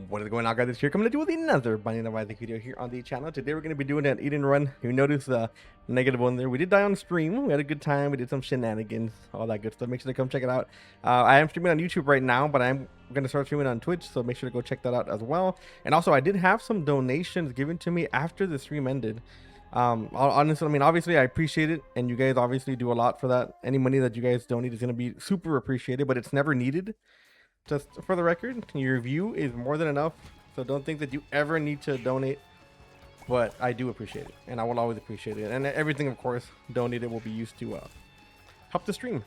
What is going on, guys? It's here coming to do with another Binding of Isaac video here on the channel. Today we're going to be doing an eat and run. You notice the negative one there. We did die on stream. We had a good time. We did some shenanigans, all that good stuff. Make sure to come check it out. I am streaming on YouTube right now, but I'm going to start streaming on Twitch, so make sure to go check that out as well. And also, I did have some donations given to me after the stream ended. Honestly, I mean, obviously I appreciate it, and you guys obviously do a lot for that. Any money that you guys donate is going to be super appreciated, but it's never needed. Just for the record, your review is more than enough, so don't think that you ever need to donate, but I do appreciate it, and I will always appreciate it. And everything, of course, donated will be used to help the stream.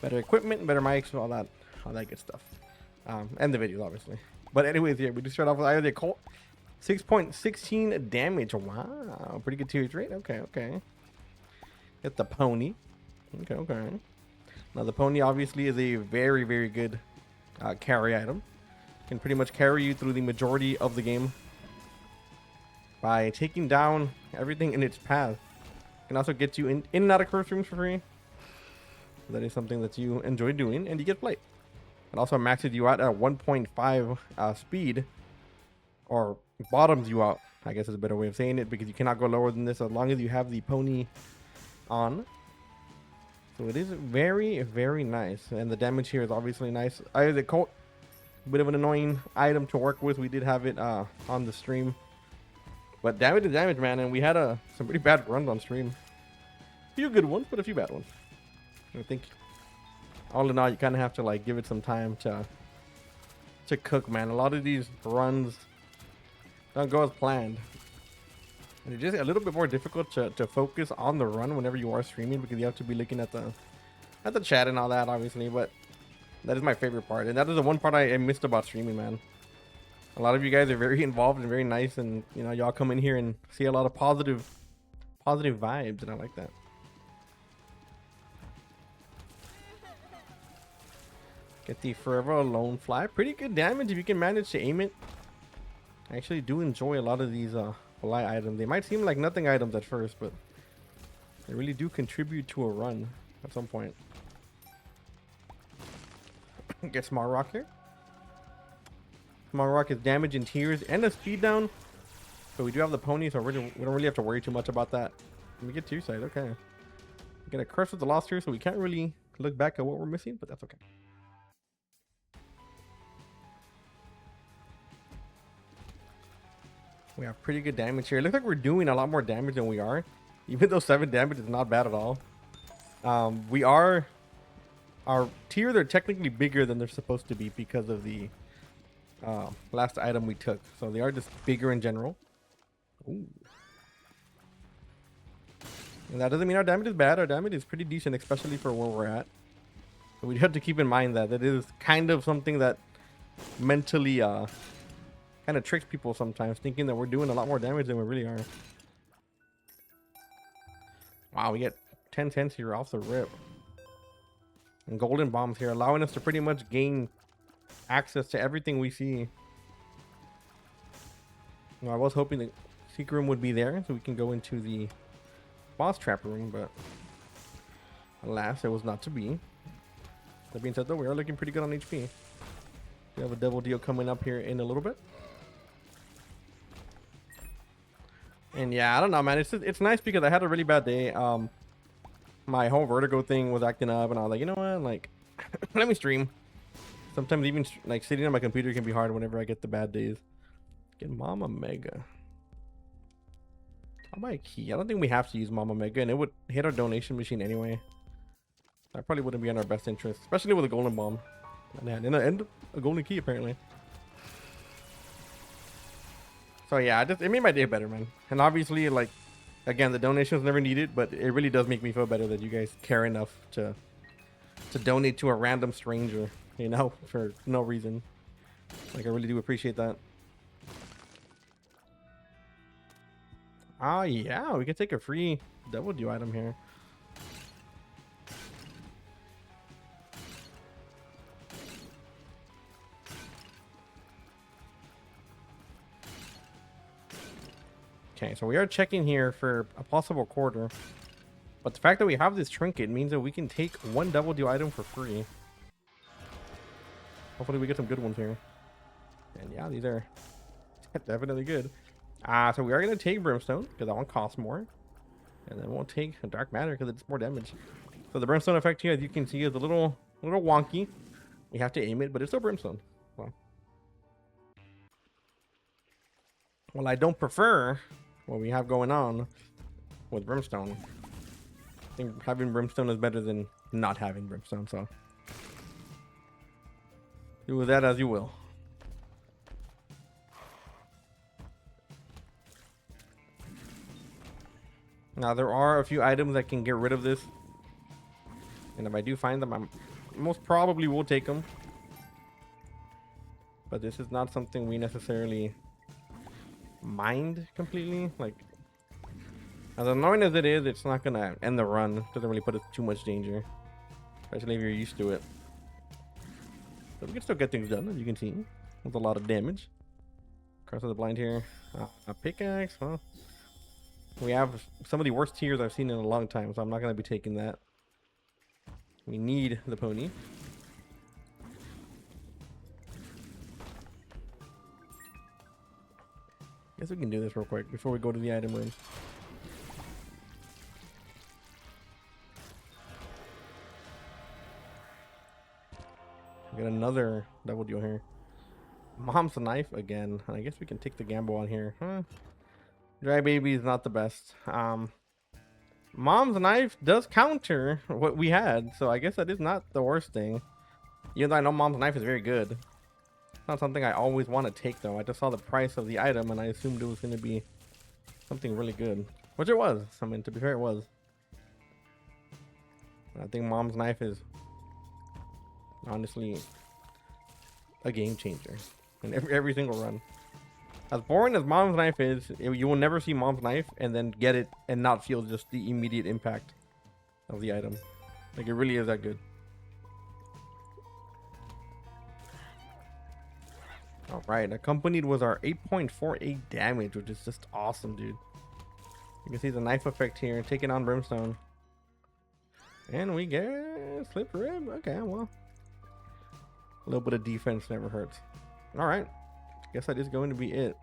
Better equipment, better mics, all that good stuff. And the videos, obviously. But anyways, yeah, we just start off with Eye of the Occult. 6.16 damage. Wow, pretty good tier rate. Okay. Get the pony. Okay. Now the pony obviously is a very, very good carry item. Can pretty much carry you through the majority of the game by taking down everything in its path. Can also get you in and out of curse rooms for free. That is something that you enjoy doing, and you get plate. It also maxes you out at 1.5 speed, or bottoms you out, I guess is a better way of saying it, because you cannot go lower than this as long as you have the pony on. So it is very, very nice, and the damage here is obviously nice. Eye of the Occult, a bit of an annoying item to work with. We did have it on the stream, but damage is damage, man. And we had some pretty bad runs on stream. A few good ones, but a few bad ones. I think all in all, you kind of have to like give it some time to cook, man. A lot of these runs don't go as planned. And it's just a little bit more difficult to focus on the run whenever you are streaming, because you have to be looking at the chat and all that, obviously. But that is my favorite part, and that is the one part I missed about streaming, man. A lot of you guys are very involved and very nice, and you know, y'all come in here and see a lot of positive vibes, and I like that. Get the Forever Alone Fly. Pretty good damage if you can manage to aim it. I actually do enjoy a lot of these fly items. They might seem like nothing items at first, but they really do contribute to a run at some point. Get Small Rock here. Small Rock is damage in tiers and a speed down. So we do have the pony, so we don't really have to worry too much about that. Let me get tier side. Okay. We get a Curse with the Lost here, so we can't really look back at what we're missing, but that's okay. We have pretty good damage here. It looks like we're doing a lot more damage than we are. Even though 7 damage is not bad at all. Our tiers are technically bigger than they're supposed to be because of the last item we took. So they are just bigger in general. Ooh. And that doesn't mean our damage is bad. Our damage is pretty decent, especially for where we're at. So we have to keep in mind that it is kind of something that mentally kind of tricks people sometimes, thinking that we're doing a lot more damage than we really are. Wow, we get 10/10 here off the rip. And golden bombs here, allowing us to pretty much gain access to everything we see. Well, I was hoping the secret room would be there so we can go into the boss trap room, but alas, it was not to be. That being said, though, we are looking pretty good on HP. We have a double deal coming up here in a little bit. And yeah, I don't know, man. It's nice because I had a really bad day. My whole vertigo thing was acting up, and I was like, you know what, like, let me stream. Sometimes even like sitting on my computer can be hard whenever I get the bad days. Get Mama Mega. I'll buy a key. I don't think we have to use Mama Mega, and it would hit our donation machine anyway. That probably wouldn't be in our best interest, especially with a golden bomb. And a golden key apparently. So yeah, it made my day better, man. And obviously, like, again, the donations never needed, but it really does make me feel better that you guys care enough to donate to a random stranger, you know, for no reason. Like, I really do appreciate that. Ah, yeah, we can take a free double deal item here. Okay, so we are checking here for a possible quarter. But the fact that we have this trinket means that we can take one double deal item for free. Hopefully we get some good ones here. And yeah, these are definitely good. So we are going to take Brimstone because that one costs more. And then we'll take a Dark Matter because it's more damage. So the Brimstone effect here, as you can see, is a little wonky. We have to aim it, but it's still Brimstone. Well, I don't prefer what we have going on with Brimstone. I think having Brimstone is better than not having Brimstone, so do with that as you will. Now, there are a few items that can get rid of this. And if I do find them, I most probably will take them. But this is not something we necessarily mind completely. Like, as annoying as it is, it's not going to end the run. It doesn't really put us too much danger. Especially if you're used to it. So we can still get things done, as you can see. With a lot of damage. Curse of the Blind here. A pickaxe, well. We have some of the worst tiers I've seen in a long time, so I'm not going to be taking that. We need the pony. Guess we can do this real quick before we go to the item room. We got another double deal here. Mom's knife again. I guess we can take the gamble on here. Huh? Dry baby is not the best. Mom's knife does counter what we had, so I guess that is not the worst thing. Even though I know Mom's knife is very good. It's not something I always want to take though. I just saw the price of the item and I assumed it was going to be something really good. Which it was. I mean, to be fair, it was. I think Mom's knife is honestly a game changer in every single run. As boring as Mom's knife is, you will never see Mom's knife and then get it and not feel just the immediate impact of the item. Like, it really is that good. Alright, accompanied was our 8.48 damage, which is just awesome, dude. You can see the knife effect here, taking on Brimstone. And we get Slip Rib. Okay, well. A little bit of defense never hurts. Alright. Guess that is going to be it.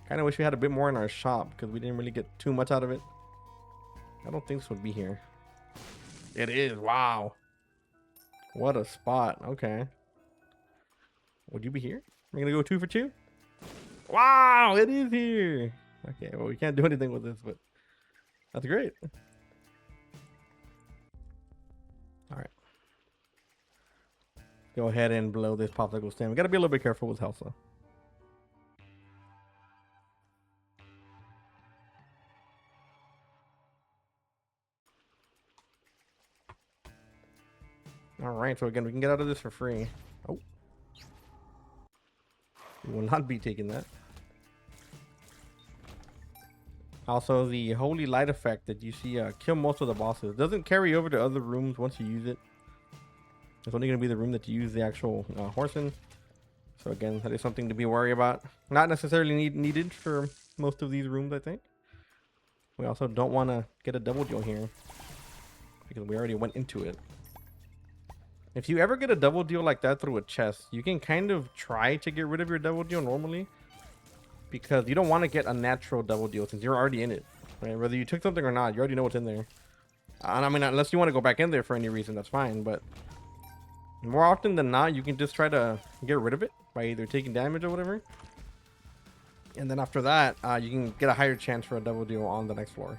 Kind of wish we had a bit more in our shop because we didn't really get too much out of it. I don't think this would be here. It is. Wow. What a spot. Okay. Would you be here? We're going to go 2 for 2? Wow, it is here. Okay, well, we can't do anything with this, but that's great. All right. Go ahead and blow this popsicle stand. We got to be a little bit careful with health, though. All right, so again, we can get out of this for free. Oh. We will not be taking that. Also, the holy light effect that you see kill most of the bosses doesn't carry over to other rooms once you use it. It's only going to be the room that you use the actual horse in. So again, that is something to be worried about. Not necessarily needed for most of these rooms, I think. We also don't want to get a double deal here because we already went into it. If you ever get a double deal like that through a chest, you can kind of try to get rid of your double deal normally because you don't want to get a natural double deal since you're already in it, right? Whether you took something or not, you already know what's in there. And I mean, unless you want to go back in there for any reason, that's fine. But more often than not, you can just try to get rid of it by either taking damage or whatever. And then after that, you can get a higher chance for a double deal on the next floor.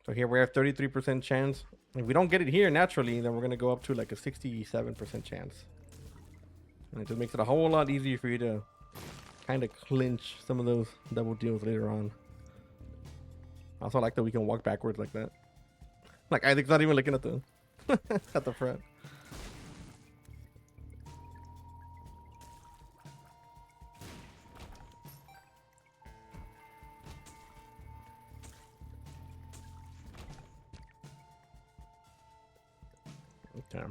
So here we have 33% chance. If we don't get it here naturally, then we're going to go up to like a 67% chance. And it just makes it a whole lot easier for you to kind of clinch some of those double deals later on. I also like that we can walk backwards like that. Like Isaac's not even looking at the at the front. Okay.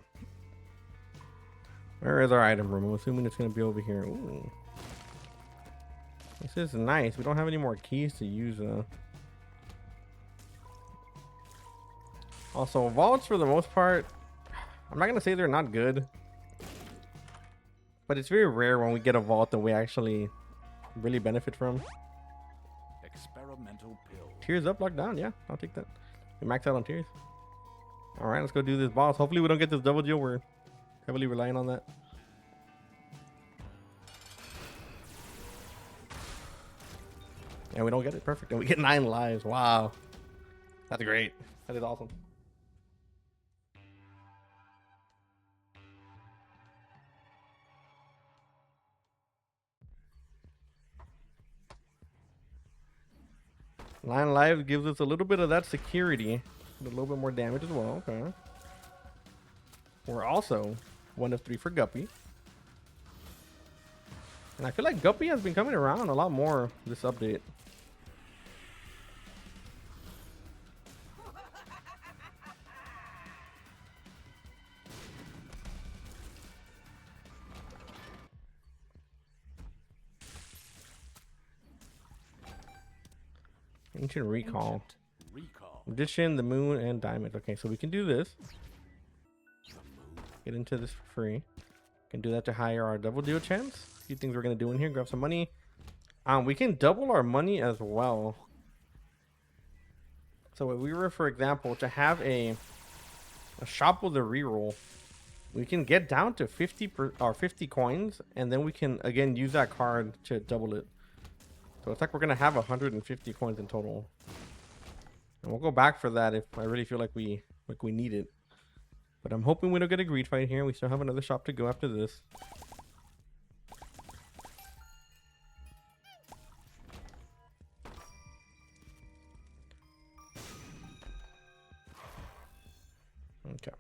Where is our item room? I'm assuming it's going to be over here. Ooh. This is nice. We don't have any more keys to use though. Also, vaults for the most part, I'm not going to say they're not good. But it's very rare when we get a vault that we actually really benefit from. Experimental pill. Tears up, locked down. Yeah, I'll take that. We maxed out on tears. All right, let's go do this boss. Hopefully we don't get this double deal. We're heavily relying on that. And we don't get it. Perfect. And we get 9 lives. Wow. That's great. That is awesome. Nine lives gives us a little bit of that security. A little bit more damage as well. Okay. We're also 1 of 3 for Guppy. And I feel like Guppy has been coming around a lot more this update. Ancient Recall. Magician, the Moon, and Diamond. Okay, so we can do this. Get into this for free. Can do that to higher our double deal chance. A few things we're gonna do in here. Grab some money. We can double our money as well. So if we were, for example, to have a shop with a reroll, we can get down to 50 coins, and then we can again use that card to double it. So it's like we're gonna have 150 coins in total, and we'll go back for that if I really feel like we need it. But I'm hoping we don't get a greed fight here. We still have another shop to go after this. Okay.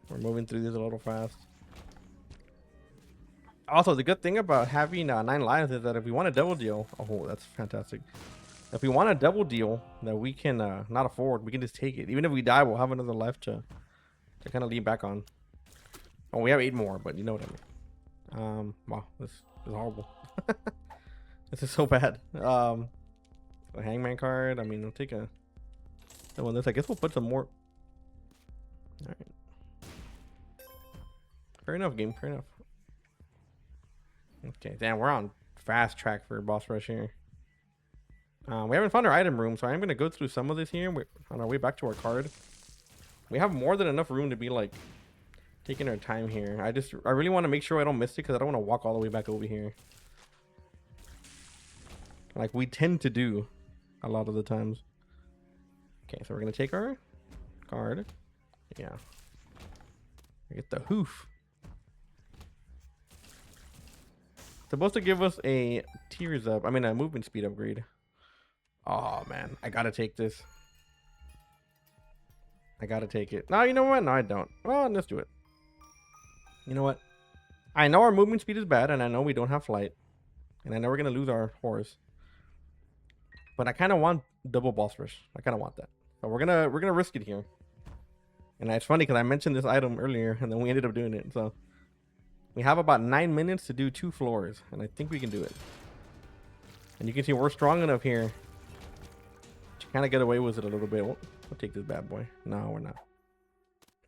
We're moving through this a little fast. Also, the good thing about having 9 lives is that if we want a double deal, oh, that's fantastic. If we want a double deal that we can not afford, we can just take it. Even if we die, we'll have another life to kind of lean back on. Oh, we have 8 more, but you know what I mean. Wow, this is horrible. This is so bad. A hangman card. I mean, I'll take a one. This, I guess we'll put some more. All right. Fair enough, game. Fair enough. Okay, damn, we're on fast track for boss rush here. We haven't found our item room, so I'm gonna go through some of this here. We're on our way back to our card. We have more than enough room to be like taking our time here. I really want to make sure I don't miss it because I don't want to walk all the way back over here, like we tend to do a lot of the times. Okay, so we're gonna take our card. Yeah, we get the hoof. Supposed to give us a tears up. I mean, a movement speed upgrade. Oh man, I gotta take this. I gotta take it. No, you know what? No, I don't. Oh, let's do it. You know what? I know our movement speed is bad, and I know we don't have flight, and I know we're gonna lose our horse. But I kind of want double boss rush. I kind of want that. So we're gonna risk it here. And it's funny because I mentioned this item earlier, and then we ended up doing it. So we have about 9 minutes to do 2 floors, and I think we can do it. And you can see we're strong enough here to kind of get away with it a little bit. We'll take this bad boy. No, we're not.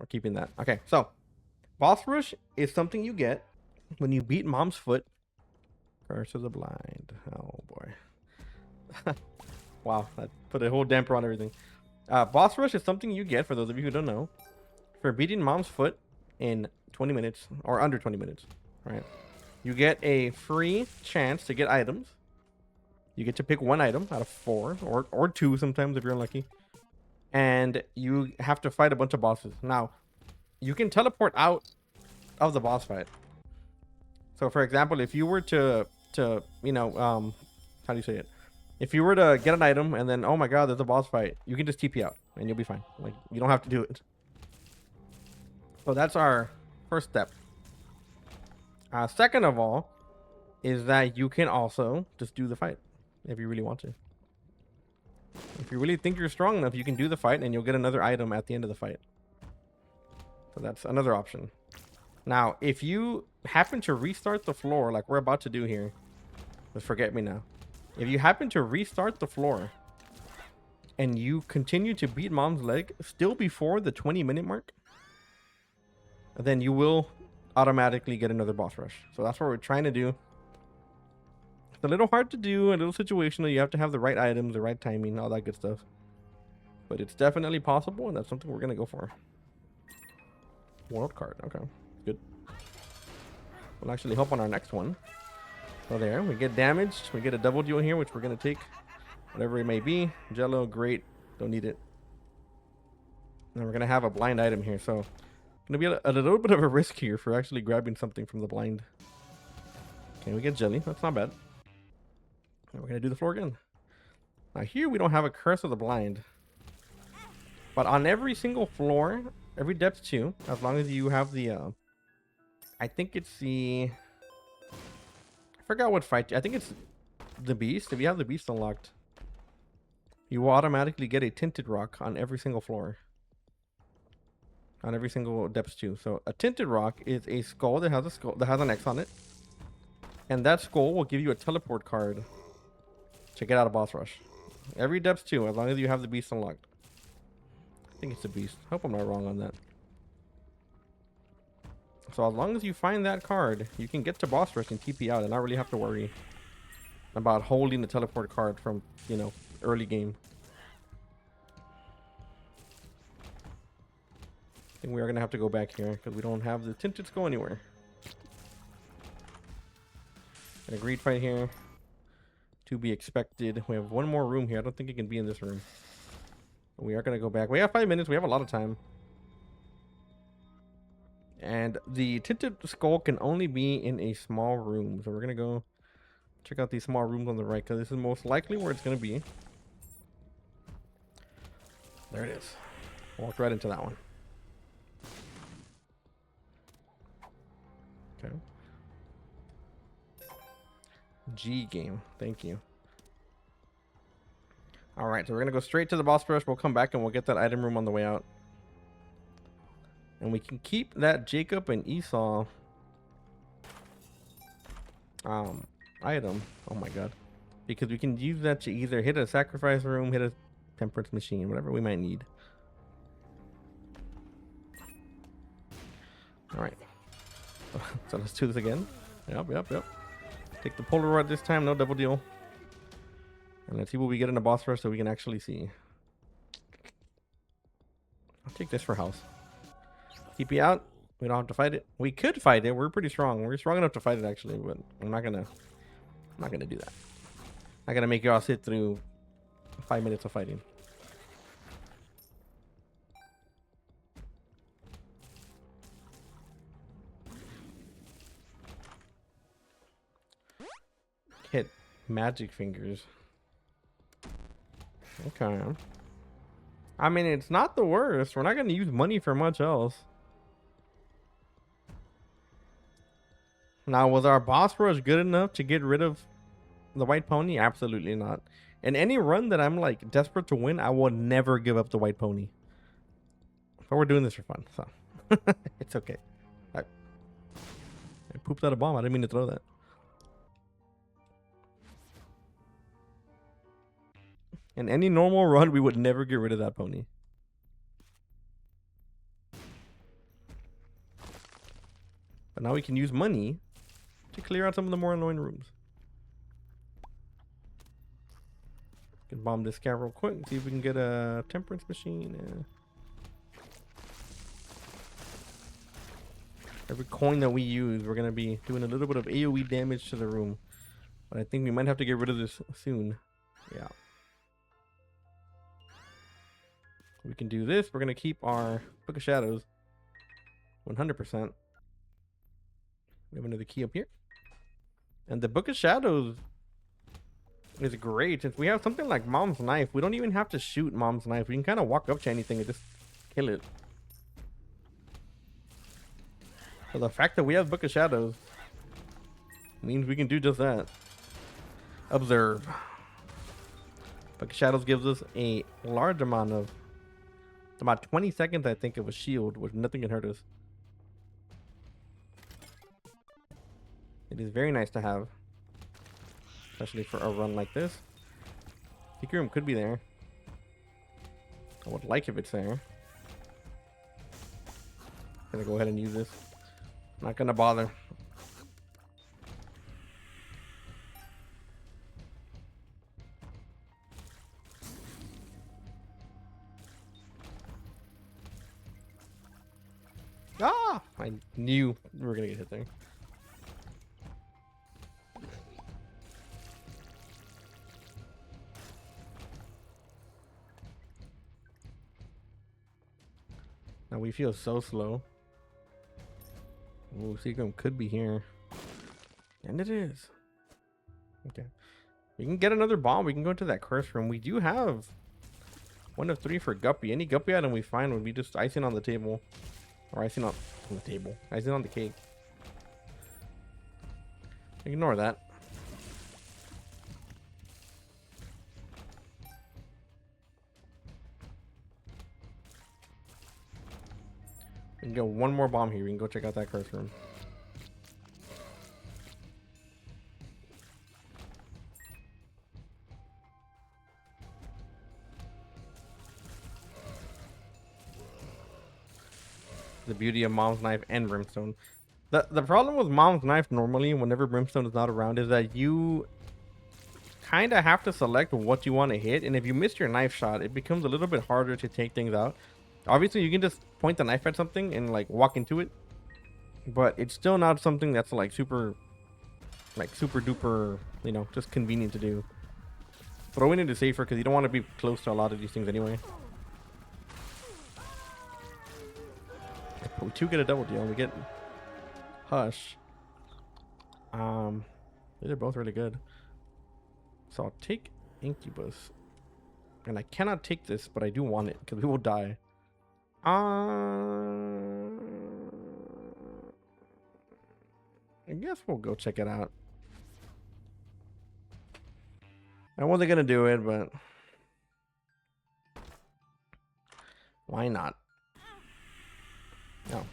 We're keeping that. Okay, so boss rush is something you get when you beat Mom's Foot. Curse of the Blind. Oh boy. Wow, that put a whole damper on everything. Boss rush is something you get, for those of you who don't know, for beating Mom's Foot in 20 minutes or under 20 minutes, right? You get a free chance to get items. You get to pick 1 item out of 4 or 2 sometimes if you're unlucky, and you have to fight a bunch of bosses. Now you can teleport out of the boss fight. So for example, if you were to you know, how do you say it, if you were to get an item and then, oh my god, there's a boss fight, you can just TP out and you'll be fine. Like, you don't have to do it. So that's our first step. Second of all is that you can also just do the fight if you really want to. If you really think you're strong enough, you can do the fight and you'll get another item at the end of the fight. So that's another option. Now, if you happen to restart the floor like we're about to do here, just forget me now. If you happen to restart the floor and you continue to beat mom's leg still before the 20-minute mark, then you will automatically get another boss rush. So that's what we're trying to do. It's a little hard to do, a little situational. You have to have the right items, the right timing, all that good stuff. But it's definitely possible, and that's something we're going to go for. World card. Okay, good. We'll actually help on our next one. So there, we get damaged. We get a double deal here, which we're going to take. Whatever it may be. Jello, great. Don't need it. And we're going to have a blind item here, so going to be a little bit of a risk here for actually grabbing something from the blind. Okay, we get jelly. That's not bad. And we're going to do the floor again. Now here we don't have a curse of the blind. But on every single floor, every depth 2, as long as you have the... I think it's the... I forgot what fight. I think it's the beast. If you have the beast unlocked, you will automatically get a tinted rock on every single floor. On every single depth 2. So a tinted rock is a skull that has an X on it. And that skull will give you a teleport card to get out of boss rush. Every depth 2, as long as you have the beast unlocked. I think it's a beast. Hope I'm not wrong on that. So as long as you find that card, you can get to boss rush and TP out and not really have to worry about holding the teleport card from, you know, early game. I think we are going to have to go back here because we don't have the tinted skull anywhere. An agreed fight here. To be expected. We have one more room here. I don't think it can be in this room. But we are going to go back. We have 5 minutes. We have a lot of time. And the tinted skull can only be in a small room. So we're going to go check out these small rooms on the right because this is most likely where it's going to be. There it is. Walked right into that one. Okay. G game. Thank you. Alright, so we're going to go straight to the boss rush. We'll come back and we'll get that item room on the way out. And we can keep that Jacob and Esau item. Oh my god. Because we can use that to either hit a sacrifice room, hit a temperance machine, whatever we might need. Alright. So let's do this again. Yep. Take the Polaroid this time, no double deal. And let's see what we get in the boss rush so we can actually see. I'll take this for house. TP out. We don't have to fight it. We could fight it. We're pretty strong. We're strong enough to fight it actually, but I'm not gonna do that. I'm not gonna make y'all sit through 5 minutes of fighting. Hit magic fingers. Okay. I mean, it's not the worst. We're not going to use money for much else. Now, was our boss rush good enough to get rid of the white pony? Absolutely not. In any run that I'm like desperate to win, I will never give up the white pony. But we're doing this for fun, so it's okay. I pooped out a bomb. I didn't mean to throw that. In any normal run, we would never get rid of that pony. But now we can use money to clear out some of the more annoying rooms. Can bomb this guy real quick and see if we can get a temperance machine. Every coin that we use, we're going to be doing a little bit of AoE damage to the room. But I think we might have to get rid of this soon. Yeah. We can do this. We're going to keep our Book of Shadows 100%. We have another key up here. And the Book of Shadows is great. If we have something like Mom's Knife, we don't even have to shoot Mom's Knife. We can kind of walk up to anything and just kill it. So the fact that we have Book of Shadows means we can do just that. Observe. Book of Shadows gives us a large amount of... about 20 seconds, I think, of a shield, which nothing can hurt us. It is very nice to have, especially for a run like this. Secret room could be there. I would like if it's there. Gonna go ahead and use this. Not gonna bother. Ah! I knew we were gonna get hit there. Now we feel so slow. Ooh, Seagram could be here. And it is. Okay. We can get another bomb. We can go to that curse room. We do have 1 of 3 for Guppy. Any Guppy item we find would be just icing on the table. Or icing on the table. Icing on the cake. Ignore that. We can go 1 more bomb here. We can go check out that curse room. The beauty of Mom's Knife and Brimstone. The problem with Mom's Knife normally, whenever Brimstone is not around, is that you kind of have to select what you want to hit, and if you miss your knife shot, it becomes a little bit harder to take things out. Obviously, you can just point the knife at something and like walk into it, but it's still not something that's like super duper, you know, just convenient to do. Throwing it is safer because you don't want to be close to a lot of these things anyway. But we do get a double deal. We get Hush. These are both really good. So I'll take Incubus. And I cannot take this, but I do want it because we will die. I guess we'll go check it out. I wasn't gonna do it, but why not? Oh,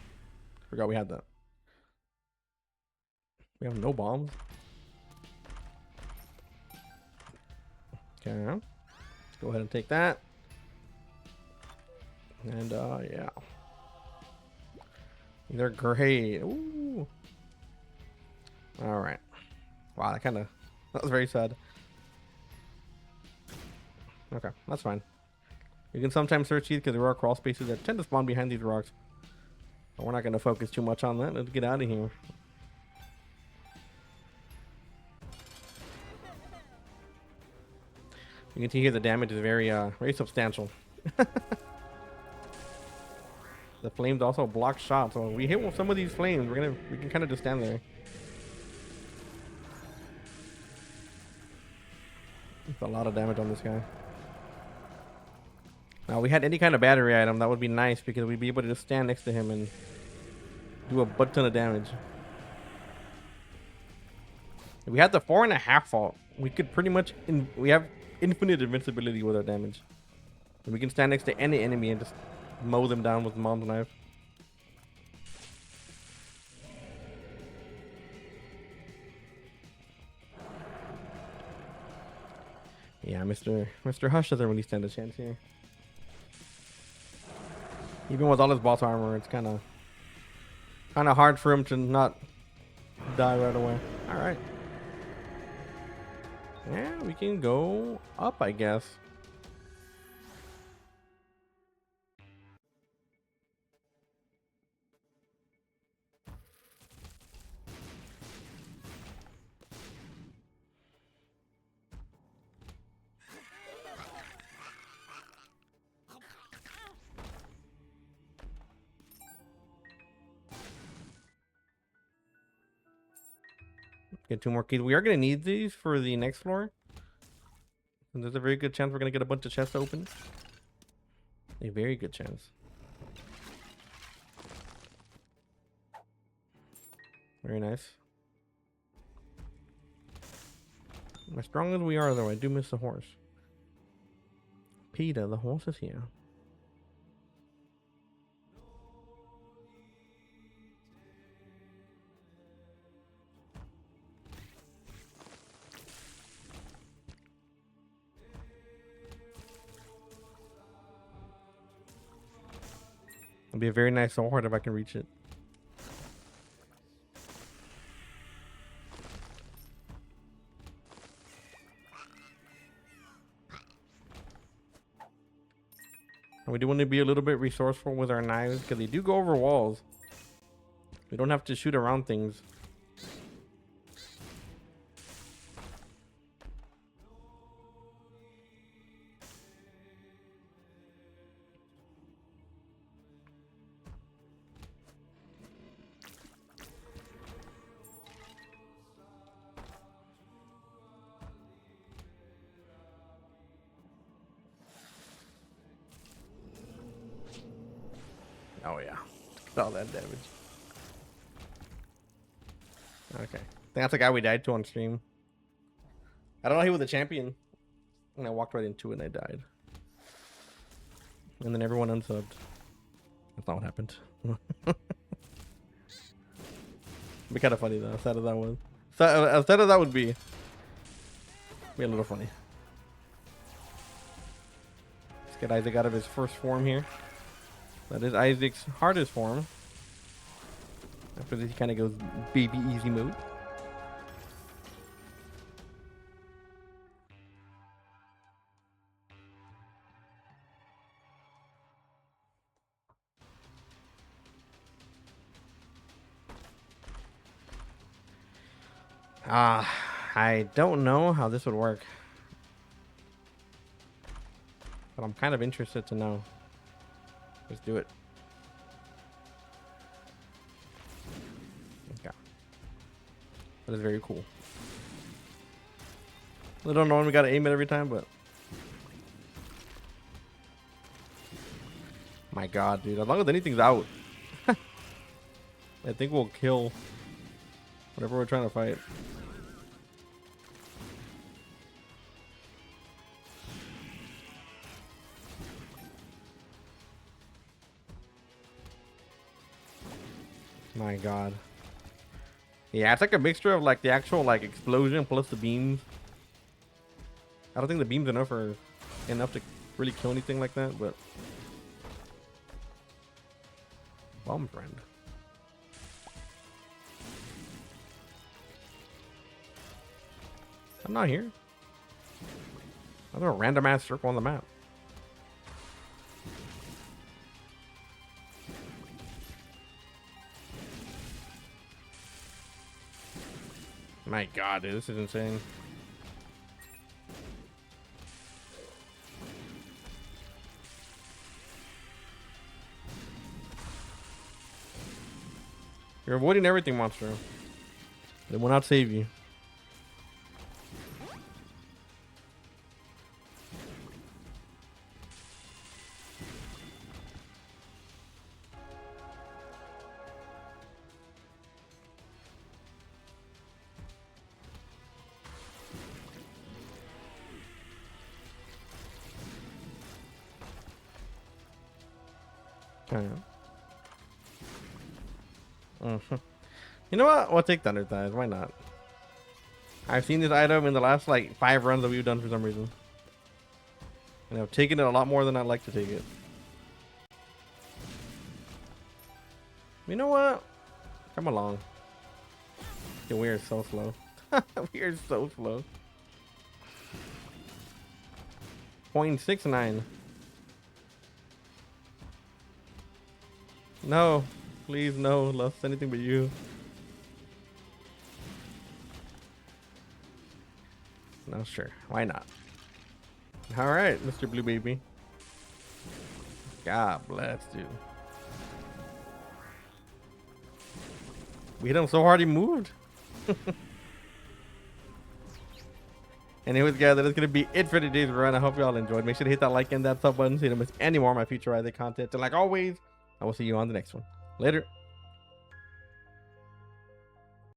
forgot we had that. We have no bombs. Okay, let's go ahead and take that. And yeah, they're great. Ooh. All right. Wow, that was very sad. Okay, that's fine. You can sometimes search these because there are crawl spaces that tend to spawn behind these rocks. But we're not going to focus too much on that. Let's get out of here. You can see here the damage is very substantial. The flames also block shots, so when we hit some of these flames, we can kind of just stand there. It's a lot of damage on this guy. Now, we had any kind of battery item, that would be nice because we'd be able to just stand next to him and do a butt ton of damage. If we had the 4.5 fault, we could pretty much we have infinite invincibility with our damage. And we can stand next to any enemy and just mow them down with Mom's Knife. Yeah, Mr. Hush doesn't really stand a chance here. Even with all his boss armor, it's kind of hard for him to not die right away. All right. Yeah, we can go up, I guess. Get 2 more keys. We are going to need these for the next floor. And there's a very good chance we're going to get a bunch of chests open. A very good chance. Very nice. As strong as we are, though, I do miss the horse. PETA, the horse is here. It'd be a very nice sword if I can reach it. And we do want to be a little bit resourceful with our knives because they do go over walls. We don't have to shoot around things. Oh yeah, look at all that damage. Okay, I think that's the guy we died to on stream. I don't know, he was the champion, and I walked right into it and I died. And then everyone unsubbed. That's not what happened. It'd be kind of funny though, as sad as that was. As sad as that would be a little funny. Let's get Isaac out of his first form here. That is Isaac's hardest form. After this, he kind of goes baby easy mode. I don't know how this would work, but I'm kind of interested to know. Let's do it. Okay. That is very cool. I don't know when we gotta aim it every time, but my god, dude, as long as anything's out, I think we'll kill whatever we're trying to fight. My god. Yeah, it's like a mixture of like the actual like explosion plus the beams. I don't think the beams enough to really kill anything like that, but bomb friend. I'm not here. I'm a random ass circle on the map. My god, dude, this is insane. You're avoiding everything, monster. They will not save you. You know what? We'll take Thunder Thighs. Why not? I've seen this item in the last like 5 runs that we've done for some reason, and I've taken it a lot more than I'd like to take it. You know what? Come along. Yeah, we are so slow. We are so slow. 0.69. No, please no, lost anything but you. No, sure, why not? All right, Mr. Blue Baby. God bless you. We hit him so hard he moved. Anyways, guys, that is going to be it for today's run. I hope you all enjoyed. Make sure to hit that like and that sub button so you don't miss any more of my future Isaac content. And like always, I will see you on the next one. Later.